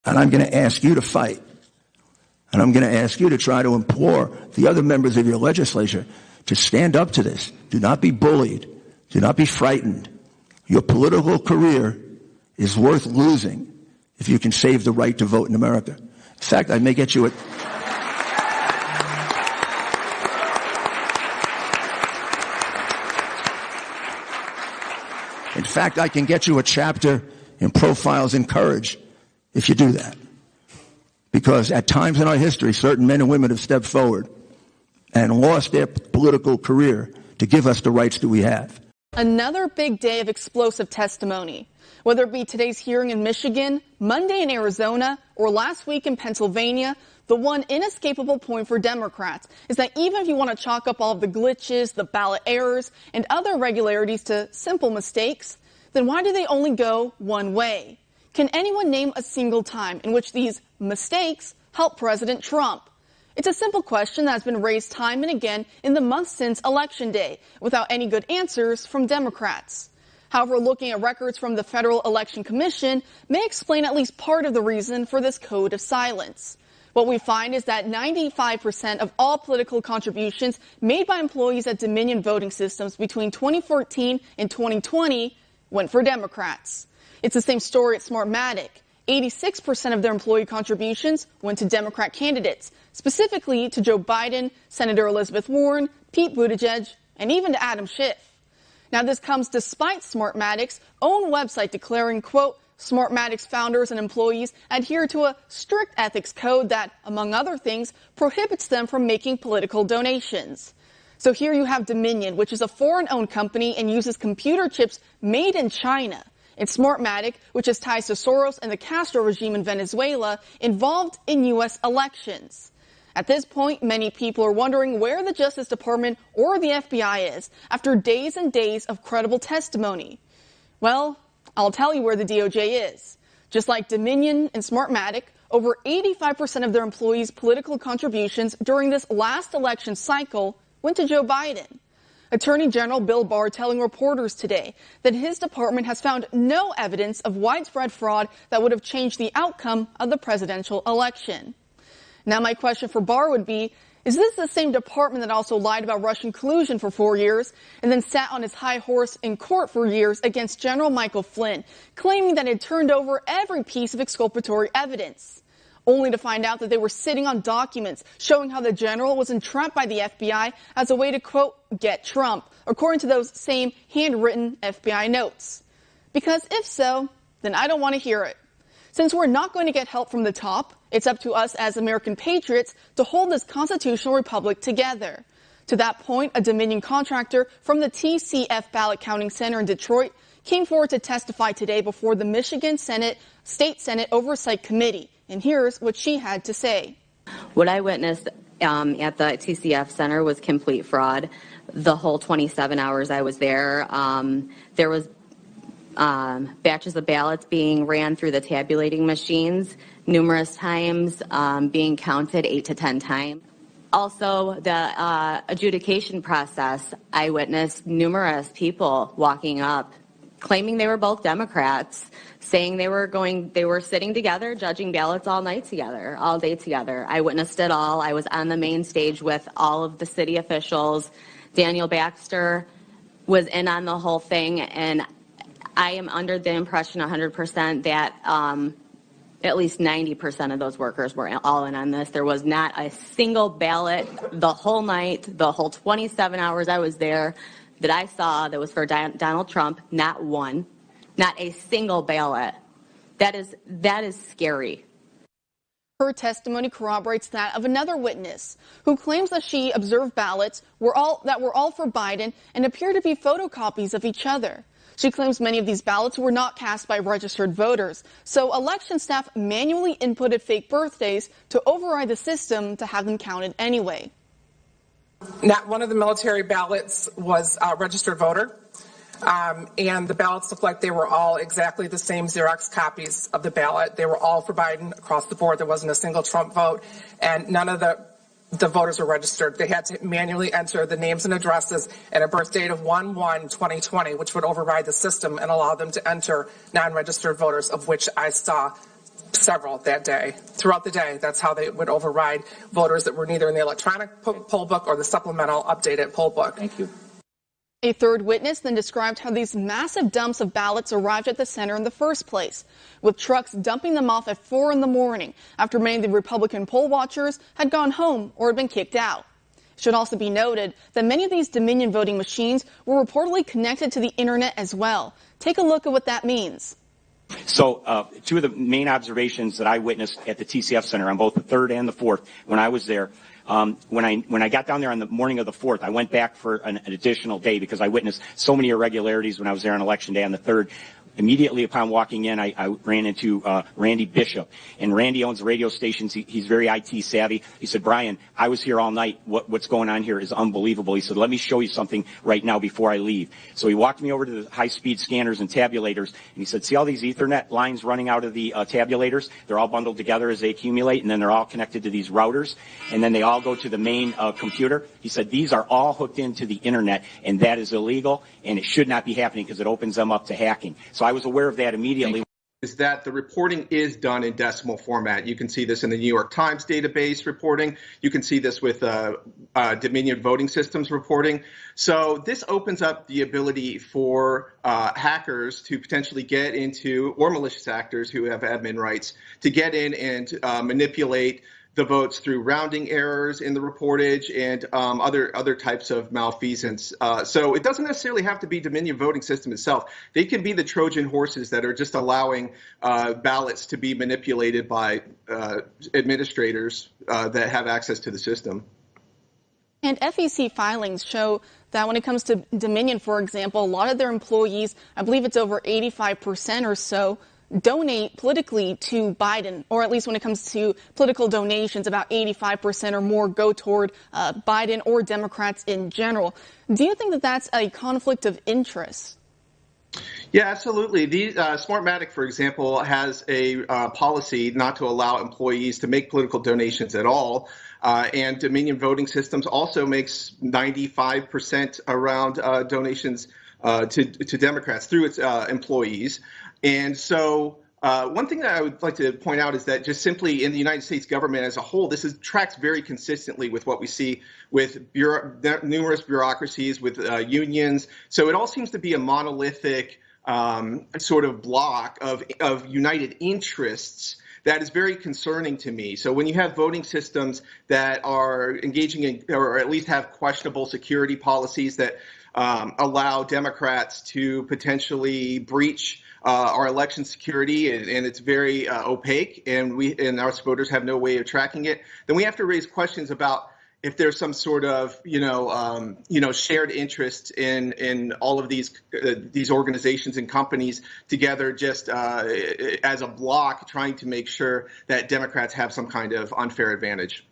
And I'm going to ask you to fight. And I'm going to ask you to try to implore the other members of your legislature to stand up to this. Do not be bullied. Do not be frightened. Your political career is worth losing if you can save the right to vote in America. In fact, I may get you a... In fact, I can get you a chapter in Profiles in Courage if you do that. Because at times in our history, certain men and women have stepped forward and lost their political career to give us the rights that we have. Another big day of explosive testimony. Whether it be today's hearing in Michigan, Monday in Arizona, or last week in Pennsylvania, the one inescapable point for Democrats is that even if you want to chalk up all of the glitches, the ballot errors, and other irregularities to simple mistakes, then why do they only go one way? Can anyone name a single time in which these mistakes helped President Trump? It's a simple question that has been raised time and again in the months since Election Day, without any good answers from Democrats. However, looking at records from the Federal Election Commission may explain at least part of the reason for this code of silence. What we find is that 95% of all political contributions made by employees at Dominion voting systems between 2014 and 2020 went for Democrats. It's the same story at Smartmatic. 86% of their employee contributions went to Democrat candidates, specifically to Joe Biden, Senator Elizabeth Warren, Pete Buttigieg, and even to Adam Schiff. Now, this comes despite Smartmatic's own website declaring, quote, Smartmatic's founders and employees adhere to a strict ethics code that, among other things, prohibits them from making political donations. So here you have Dominion, which is a foreign-owned company and uses computer chips made in China. And Smartmatic, which has ties to Soros and the Castro regime in Venezuela, involved in U.S. elections. At this point, many people are wondering where the Justice Department or the FBI is after days and days of credible testimony. Well, I'll tell you where the DOJ is. Just like Dominion and Smartmatic, over 85% of their employees' political contributions during this last election cycle went to Joe Biden. Attorney General Bill Barr telling reporters today that his department has found no evidence of widespread fraud that would have changed the outcome of the presidential election. Now, my question for Barr would be, is this the same department that also lied about Russian collusion for 4 years and then sat on his high horse in court for years against General Michael Flynn, claiming that it turned over every piece of exculpatory evidence, only to find out that they were sitting on documents showing how the general was entrapped by the FBI as a way to, quote, get Trump, according to those same handwritten FBI notes? Because if so, then I don't want to hear it. Since we're not going to get help from the top, it's up to us as American patriots to hold this constitutional republic together. To that point, a Dominion contractor from the TCF Ballot Counting Center in Detroit came forward to testify today before the Michigan State Senate Oversight Committee. And here's what she had to say. What I witnessed at the TCF Center was complete fraud. The whole 27 hours I was there, there was batches of ballots being ran through the tabulating machines numerous times, being counted 8 to 10 times. Also, the adjudication process, I witnessed numerous people walking up, claiming they were both Democrats, saying they were sitting together, judging ballots all day together. I witnessed it all. I was on the main stage with all of the city officials. Daniel Baxter was in on the whole thing, and I am under the impression 100% that at least 90% of those workers were all in on this. There was not a single ballot the whole night, the whole 27 hours I was there, that I saw that was for Donald Trump. Not one, not a single ballot. That is scary. Her testimony corroborates that of another witness who claims that she observed ballots that were all for Biden and appear to be photocopies of each other. She claims many of these ballots were not cast by registered voters, so election staff manually inputted fake birthdays to override the system to have them counted anyway. Not one of the military ballots was a registered voter, and the ballots looked like they were all exactly the same Xerox copies of the ballot. They were all for Biden across the board. There wasn't a single Trump vote, and none of the voters were registered. They had to manually enter the names and addresses and a birth date of 1/1/2020, which would override the system and allow them to enter non-registered voters, of which I saw several that day. Throughout the day, that's how they would override voters that were neither in the electronic poll book or the supplemental updated poll book. Thank you. A third witness then described how these massive dumps of ballots arrived at the center in the first place, with trucks dumping them off at 4 in the morning after many of the Republican poll watchers had gone home or had been kicked out. It should also be noted that many of these Dominion voting machines were reportedly connected to the internet as well. Take a look at what that means. So two of the main observations that I witnessed at the TCF Center on both the 3rd and the 4th when I was there, when I got down there on the morning of the 4th, I went back for an additional day because I witnessed so many irregularities when I was there on Election Day on the 3rd. Immediately upon walking in, I ran into Randy Bishop. And Randy owns radio stations. He's very IT savvy. He said, Brian, I was here all night. What's going on here is unbelievable. He said, let me show you something right now before I leave. So he walked me over to the high-speed scanners and tabulators, and he said, see all these Ethernet lines running out of the tabulators? They're all bundled together as they accumulate, and then they're all connected to these routers, and then they all go to the main computer. He said, these are all hooked into the internet, and that is illegal, and it should not be happening because it opens them up to hacking. So I was aware of that immediately. Is that the reporting is done in decimal format. You can see this in the New York Times database reporting. You can see this with Dominion Voting Systems reporting. So this opens up the ability for hackers to potentially get into, or malicious actors who have admin rights, to get in and manipulate the votes through rounding errors in the reportage and other types of malfeasance. So it doesn't necessarily have to be Dominion voting system itself. They can be the Trojan horses that are just allowing ballots to be manipulated by administrators that have access to the system. And FEC filings show that when it comes to Dominion, for example, a lot of their employees, I believe it's over 85% or so, donate politically to Biden, or at least when it comes to political donations, about 85% or more go toward Biden or Democrats in general. Do you think that that's a conflict of interest? Yeah, absolutely. Smartmatic, for example, has a policy not to allow employees to make political donations at all. And Dominion Voting Systems also makes 95% around donations to Democrats through its employees. And so one thing that I would like to point out is that just simply in the United States government as a whole, this tracks very consistently with what we see with numerous bureaucracies, with unions. So it all seems to be a monolithic sort of block of united interests that is very concerning to me. So when you have voting systems that are engaging in, or at least have questionable security policies that allow Democrats to potentially breach our election security, and it's very opaque, and our voters have no way of tracking it, then we have to raise questions about if there's some sort of shared interest in all of these organizations and companies together, just as a block, trying to make sure that Democrats have some kind of unfair advantage.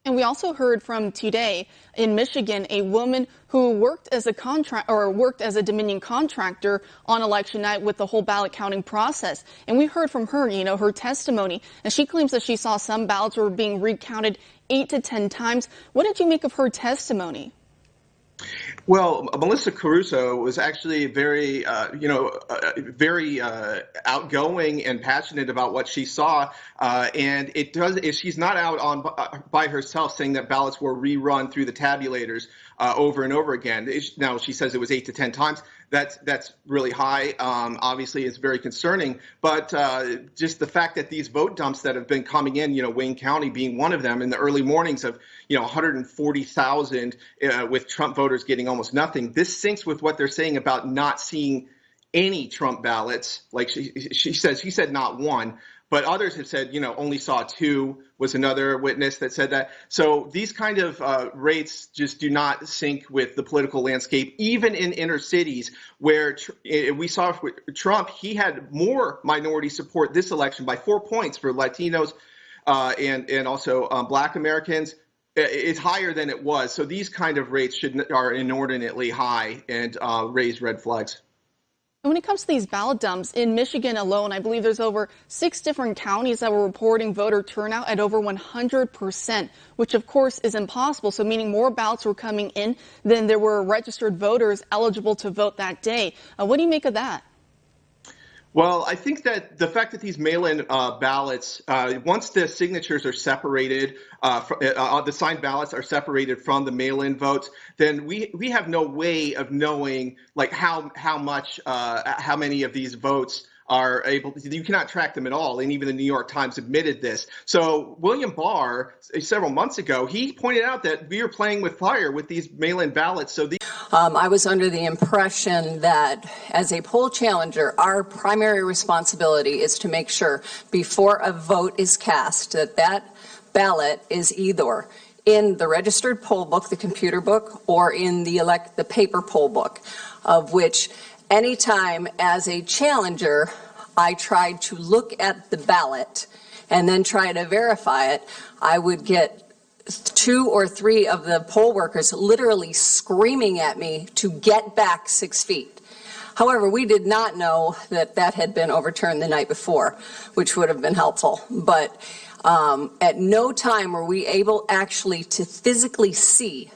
And we also heard from today in Michigan a woman who worked as a Dominion contractor on election night with the whole ballot counting process. And we heard from her, her testimony, and she claims that she saw some ballots were being recounted 8 to 10 times. What did you make of her testimony? Well, Melissa Caruso was actually very outgoing and passionate about what she saw, and she's not out by herself saying that ballots were rerun through the tabulators over and over again. Now she says it was 8 to 10 times. That's really high. Obviously, it's very concerning. But just the fact that these vote dumps that have been coming in, Wayne County being one of them, in the early mornings of 140,000 with Trump voters getting almost nothing. This syncs with what they're saying about not seeing any Trump ballots. Like she said not one. But others have said, only saw 2, was another witness that said that. So these kind of rates just do not sync with the political landscape, even in inner cities where we saw with Trump, he had more minority support this election by 4 points for Latinos and also Black Americans. It's higher than it was. So these kind of rates are inordinately high and raise red flags. When it comes to these ballot dumps, in Michigan alone, I believe there's over 6 different counties that were reporting voter turnout at over 100%, which of course is impossible. So meaning more ballots were coming in than there were registered voters eligible to vote that day. What do you make of that? Well, I think that the fact that these mail-in ballots, once the signatures are separated, the signed ballots are separated from the mail-in votes, then we have no way of knowing like how many of these votes are able to, you cannot track them at all. And even the New York Times admitted this. So William Barr, several months ago, he pointed out that we are playing with fire with these mail-in ballots. So I was under the impression that as a poll challenger, our primary responsibility is to make sure before a vote is cast that that ballot is either in the registered poll book, the computer book, or in the paper poll book, of which anytime as a challenger I tried to look at the ballot and then try to verify it, I would get 2 or 3 of the poll workers literally screaming at me to get back 6 feet. However, we did not know that that had been overturned the night before, which would have been helpful. But at no time were we able actually to physically see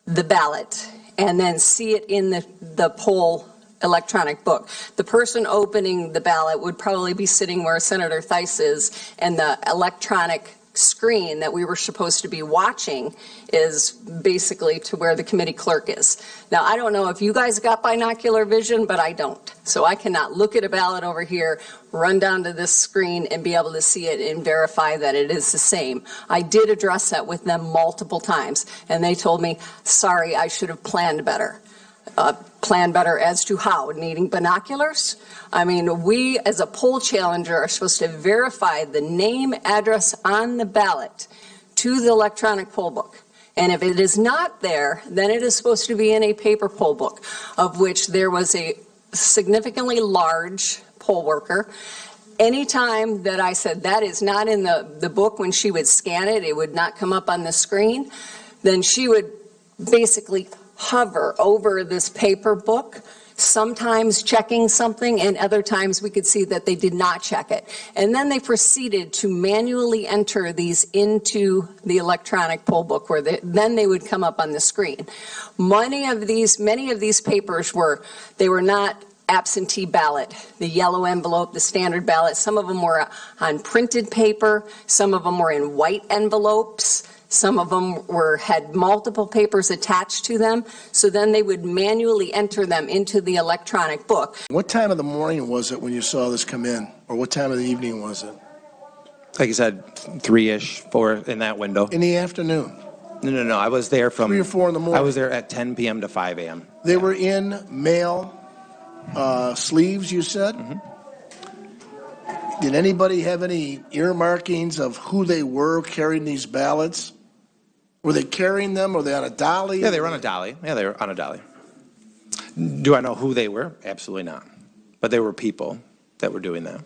the ballot and then see it in the poll electronic book. The person opening the ballot would probably be sitting where Senator Theis is, and the electronic screen that we were supposed to be watching is basically to where the committee clerk is. Now, I don't know if you guys got binocular vision, but I don't. So I cannot look at a ballot over here, run down to this screen and be able to see it and verify that it is the same. I did address that with them multiple times, and they told me, sorry, I should have planned better. Plan better as to how? Needing binoculars? I mean, we as a poll challenger are supposed to verify the name, address on the ballot to the electronic poll book. And if it is not there, then it is supposed to be in a paper poll book, of which there was a significantly large poll worker. Anytime that I said that is not in the book, when she would scan it, it would not come up on the screen, then she would basically hover over this paper book, sometimes checking something, and other times we could see that they did not check it. And then they proceeded to manually enter these into the electronic poll book, where then they would come up on the screen. Many of these papers were not absentee ballot, the yellow envelope, the standard ballot. Some of them were on printed paper, some of them were in white envelopes. Some of them had multiple papers attached to them, so then they would manually enter them into the electronic book. What time of the morning was it when you saw this come in, or what time of the evening was it? Like you said, 3-ish, 4 in that window. In the afternoon? No. I was there from 3 or 4 in the morning. I was there at 10 p.m. to 5 a.m. They were in mail sleeves, you said? Mm-hmm. Did anybody have any earmarkings of who they were carrying these ballots? Were they carrying them? Were they on a dolly? Yeah, they were on a dolly. Yeah, they were on a dolly. Do I know who they were? Absolutely not. But there were people that were doing that.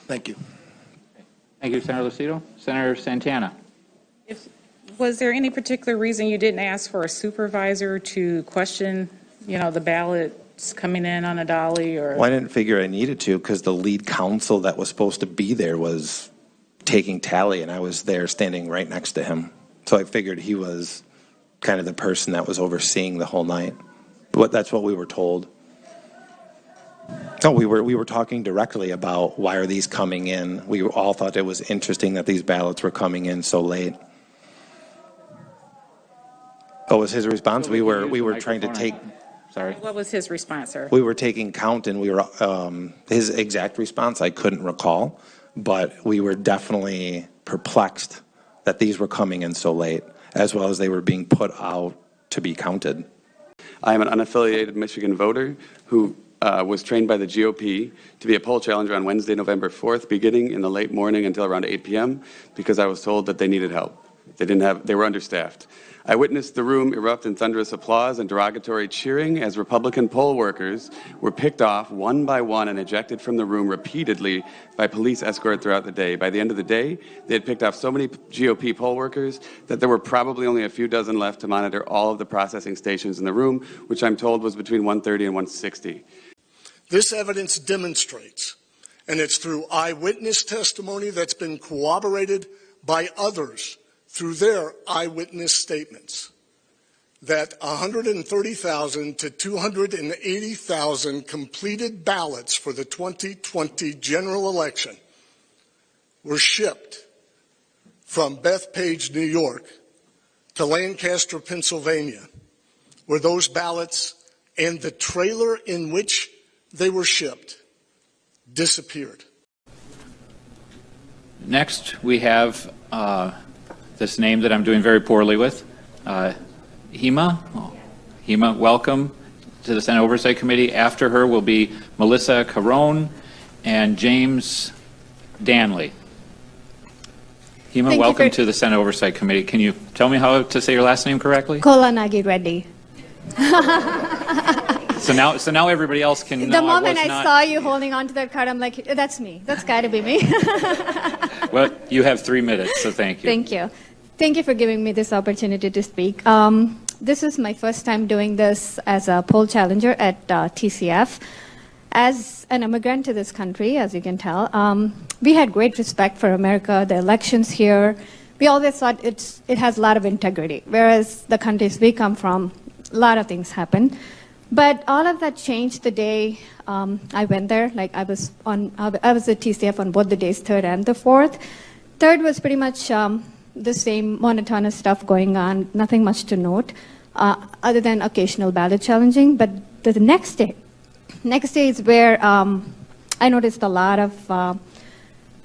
Thank you. Thank you, Senator Lucido. Senator Santana. Was there any particular reason you didn't ask for a supervisor to question, the ballots coming in on a dolly? Or? Well, I didn't figure I needed to, because the lead counsel that was supposed to be there was taking tally, and I was there standing right next to him. So I figured he was kind of the person that was overseeing the whole night. But that's what we were told. No, we were talking directly about why are these coming in. We all thought it was interesting that these ballots were coming in so late. What was his response? We were trying to take. Sorry. What was his response, sir? We were taking count, and we were his exact response I couldn't recall, but we were definitely perplexed that these were coming in so late, as well as they were being put out to be counted. I am an unaffiliated Michigan voter who was trained by the GOP to be a poll challenger on Wednesday, November 4th, beginning in the late morning until around 8 p.m. because I was told that they needed help. They were understaffed. I witnessed the room erupt in thunderous applause and derogatory cheering as Republican poll workers were picked off one by one and ejected from the room repeatedly by police escort throughout the day. By the end of the day, they had picked off so many GOP poll workers that there were probably only a few dozen left to monitor all of the processing stations in the room, which I'm told was between 130 and 160. This evidence demonstrates, and it's through eyewitness testimony that's been corroborated by others through their eyewitness statements, that 130,000 to 280,000 completed ballots for the 2020 general election were shipped from Bethpage, New York to Lancaster, Pennsylvania, where those ballots and the trailer in which they were shipped disappeared. Next, we have this name that I'm doing very poorly with, Hema. Oh, Hema, welcome to the Senate Oversight Committee. After her will be Melissa Carone and James Danley. Hema, welcome to the Senate Oversight Committee. Can you tell me how to say your last name correctly? Kolanagi Reddy. So now everybody else can know. The moment I saw you holding on to that card, I'm like, that's me. That's got to be me. Well, you have 3 minutes, so thank you. Thank you. Thank you for giving me this opportunity to speak. This is my first time doing this as a poll challenger at TCF. As an immigrant to this country, as you can tell, we had great respect for America, the elections here. We always thought it has a lot of integrity, whereas the countries we come from, a lot of things happen. But all of that changed the day I went there. Like I was at TCF on both the days, 3rd and the 4th. 3rd was pretty much the same monotonous stuff going on, nothing much to note, other than occasional ballot challenging. But the next day is where I noticed a lot of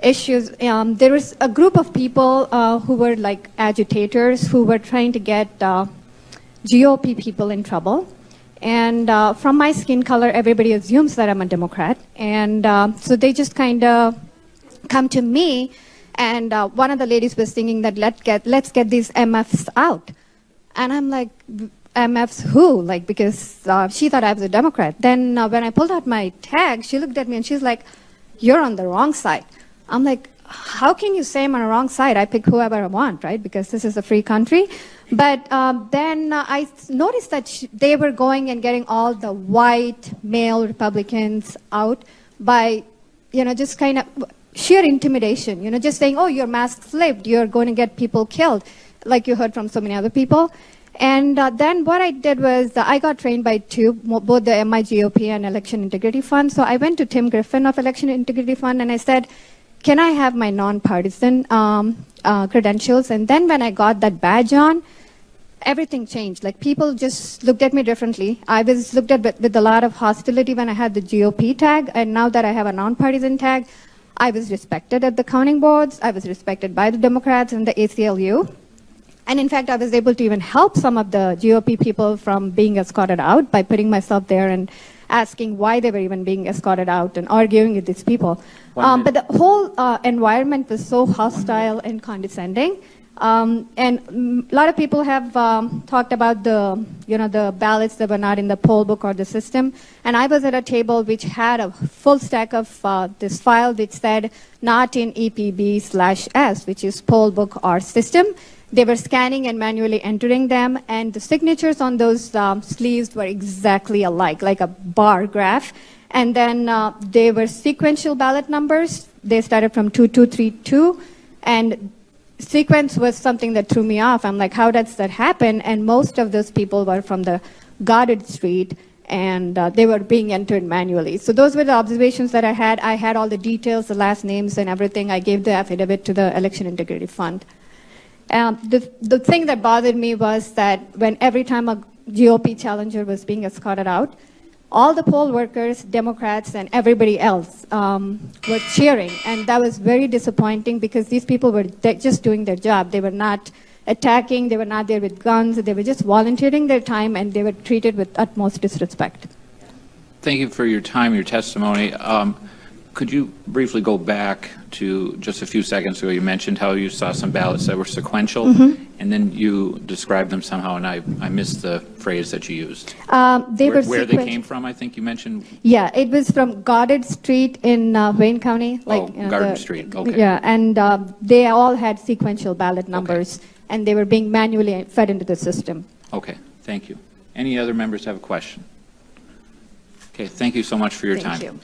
issues. There was a group of people who were like agitators who were trying to get GOP people in trouble. And from my skin color, everybody assumes that I'm a Democrat. And so they just kind of come to me. And one of the ladies was thinking that let's get these MFs out. And I'm like, MFs who? Like, because she thought I was a Democrat. Then when I pulled out my tag, she looked at me and she's like, you're on the wrong side. I'm like, how can you say I'm on the wrong side? I pick whoever I want, right? Because this is a free country. But then I noticed that they were going and getting all the white male Republicans out by, just kind of sheer intimidation, just saying, oh, your mask flipped, you're going to get people killed, like you heard from so many other people. And then what I did was I got trained by both the MIGOP and Election Integrity Fund. So I went to Tim Griffin of Election Integrity Fund and I said, can I have my nonpartisan credentials? And then when I got that badge on, everything changed. Like people just looked at me differently. I was looked at with a lot of hostility when I had the GOP tag. And now that I have a nonpartisan tag, I was respected at the counting boards. I was respected by the Democrats and the ACLU. And in fact, I was able to even help some of the GOP people from being escorted out by putting myself there and asking why they were even being escorted out and arguing with these people. But the whole environment was so hostile and condescending. And a lot of people have talked about the ballots that were not in the poll book or the system. And I was at a table which had a full stack of this file which said not in EPB/S, which is poll book or system. They were scanning and manually entering them, and the signatures on those sleeves were exactly alike, like a bar graph. And then they were sequential ballot numbers. They started from 2232, and sequence was something that threw me off. I'm like, how does that happen? And most of those people were from the Goddard Street, and they were being entered manually. So those were the observations that I had. I had all the details, the last names and everything. I gave the affidavit to the Election Integrity Fund. The thing that bothered me was that when every time a GOP challenger was being escorted out, all the poll workers, Democrats, and everybody else were cheering. And that was very disappointing because these people were just doing their job. They were not attacking. They were not there with guns. They were just volunteering their time, and they were treated with utmost disrespect. Thank you for your time, your testimony. Could you briefly go back to just a few seconds ago? You mentioned how you saw some ballots that were sequential, and then you described them somehow, and I missed the phrase that you used. Where they came from, I think you mentioned? Yeah, it was from Goddard Street in Wayne County. Goddard Street, okay. Yeah, and they all had sequential ballot numbers, and they were being manually fed into the system. Okay, thank you. Any other members have a question? Okay, thank you so much for your time. Thank you.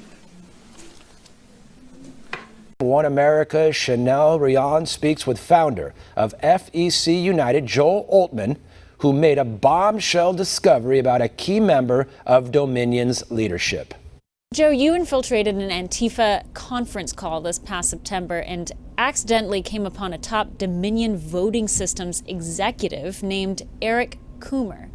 One America's Chanel Rion speaks with founder of FEC United, Joel Oltman, who made a bombshell discovery about a key member of Dominion's leadership. Joe, you infiltrated an Antifa conference call this past September and accidentally came upon a top Dominion voting systems executive named Eric Coomer.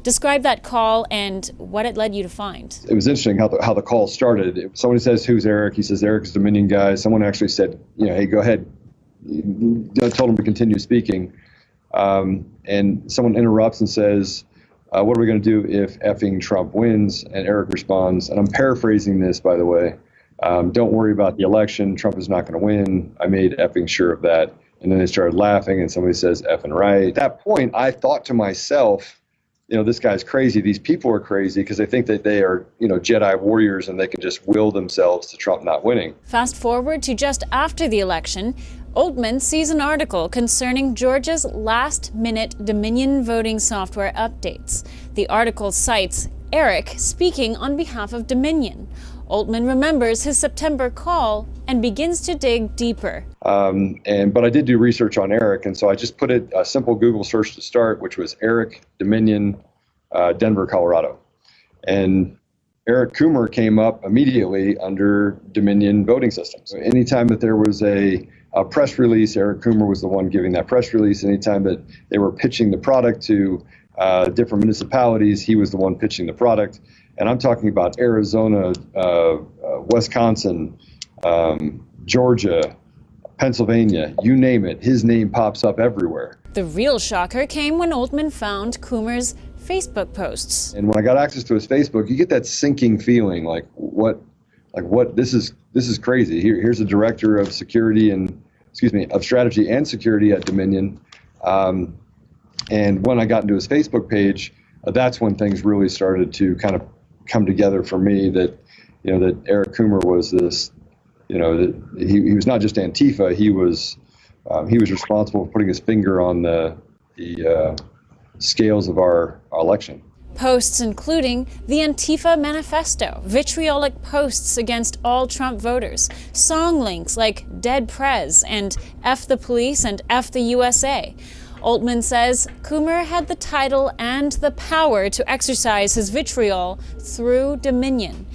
Describe that call and what it led you to find. It was interesting how the call started. Somebody says, "Who's Eric?" He says, "Eric's a Dominion guy." Someone actually said, "Hey, go ahead." I told him to continue speaking. And someone interrupts and says, "What are we going to do if effing Trump wins?" And Eric responds, and I'm paraphrasing this, by the way, "Don't worry about the election. Trump is not going to win. I made effing sure of that." And then they started laughing, and somebody says, "Effing right." At that point, I thought to myself, this guy's crazy. These people are crazy because they think that they are, Jedi warriors and they can just will themselves to Trump not winning. Fast forward to just after the election, Oldman sees an article concerning Georgia's last-minute Dominion voting software updates. The article cites Eric speaking on behalf of Dominion. Oldman remembers his September call and begins to dig deeper. But I did do research on Eric, and so I just put a simple Google search to start, which was Eric Dominion, Denver, Colorado. And Eric Coomer came up immediately under Dominion voting systems. Anytime that there was a press release, Eric Coomer was the one giving that press release. Anytime that they were pitching the product to different municipalities, he was the one pitching the product. And I'm talking about Arizona, Wisconsin, Georgia, Pennsylvania, you name it, his name pops up everywhere. The real shocker came when Oldman found Coomer's Facebook posts. And when I got access to his Facebook, you get that sinking feeling like what this is crazy. Here's the director of strategy and security at Dominion. And when I got into his Facebook page, that's when things really started to kind of come together for me that Eric Coomer was this, that he was not just Antifa, he was responsible for putting his finger on the scales of our election. Posts including the Antifa manifesto, vitriolic posts against all Trump voters, song links like Dead Prez and F the Police and F the USA. Oldman says Coomer had the title and the power to exercise his vitriol through Dominion.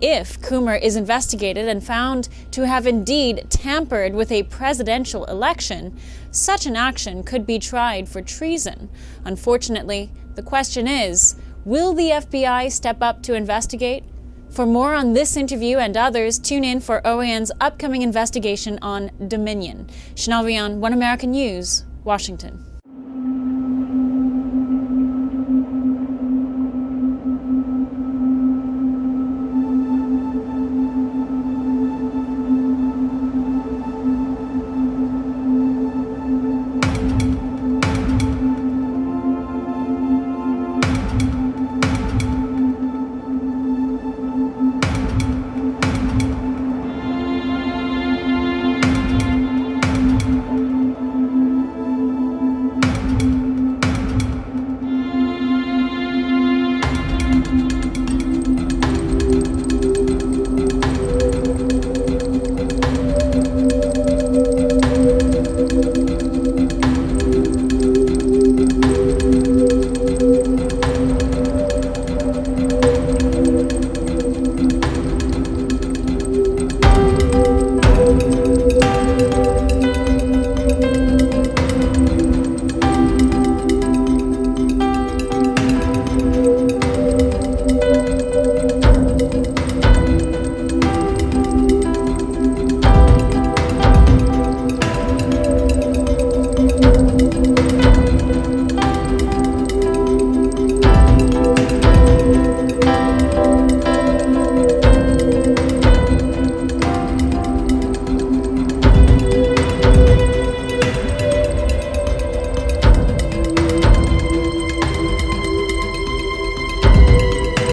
If Coomer is investigated and found to have indeed tampered with a presidential election, such an action could be tried for treason. Unfortunately, the question is, will the FBI step up to investigate? For more on this interview and others, tune in for OAN's upcoming investigation on Dominion. Chanel Vian, One American News, Washington.